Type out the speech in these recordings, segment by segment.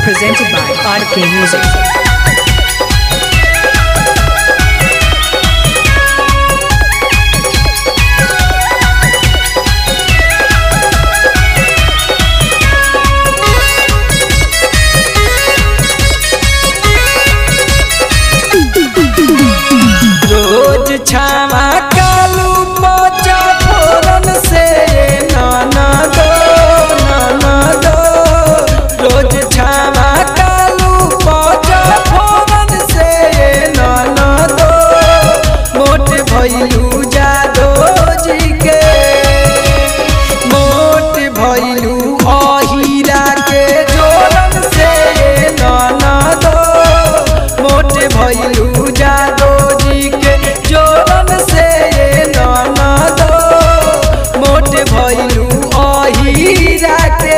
presented by RK Music. रोज छावा कालू mocha फोरन से नाना दो रोज छावा कालू मोचा फोरन से नाना दो मोट भइलू जादो जी के मोट भइलू अहिरा के जोरन से नाना दो मोट भइलू जादो जोरन से नाना दो मोट भइलू अहिरा के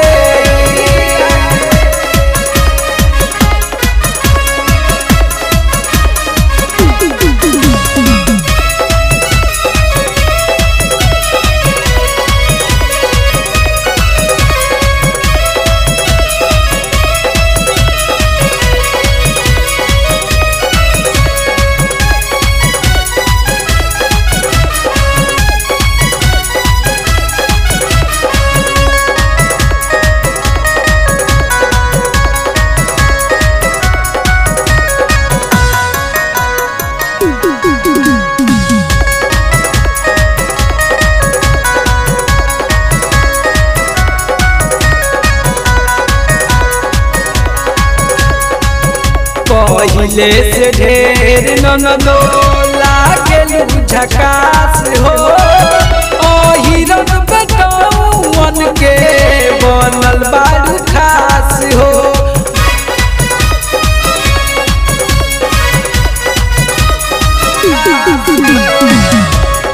पहिले से ढेर ननदो लागेलू झकास हो अहिरन बेटौवन के बनल बारू खास हो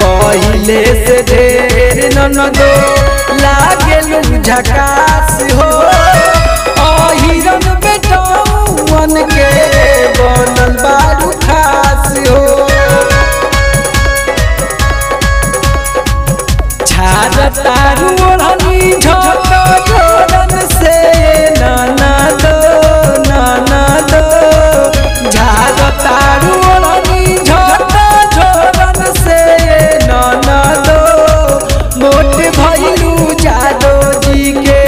पहिले से ढेर ननदो लागेलू झकास हो अहिरन बेटौवन के बनल बारू खास हो झाड़ तारू ओढ़नी झोंक जोरन से नाना दो झाड़ तारू ओढ़नी झोंक जोरन से नाना दो मोट भइलू जादो जी के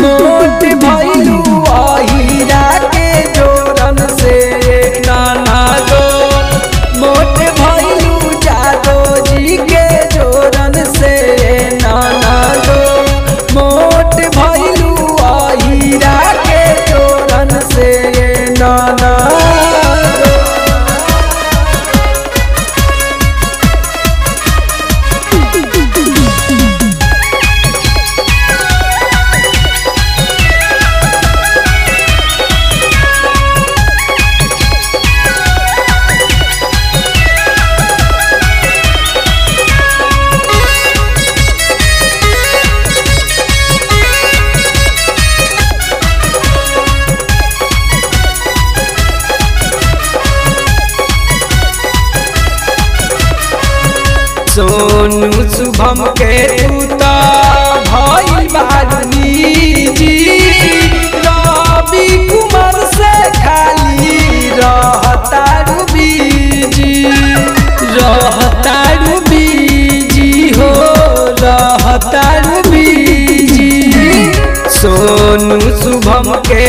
मोट भइलू अहिरा के जोरन से नाना दो मोट भइलू जादो जी के जोरन से नाना दो मोट भइलू अहिरा के जोरन से नाना दो सोनू शुभम के तूता भइल बानी जी रवि कुमार से खाली रहतारू बीजी हो रहतारू बीजी सोनू शुभम के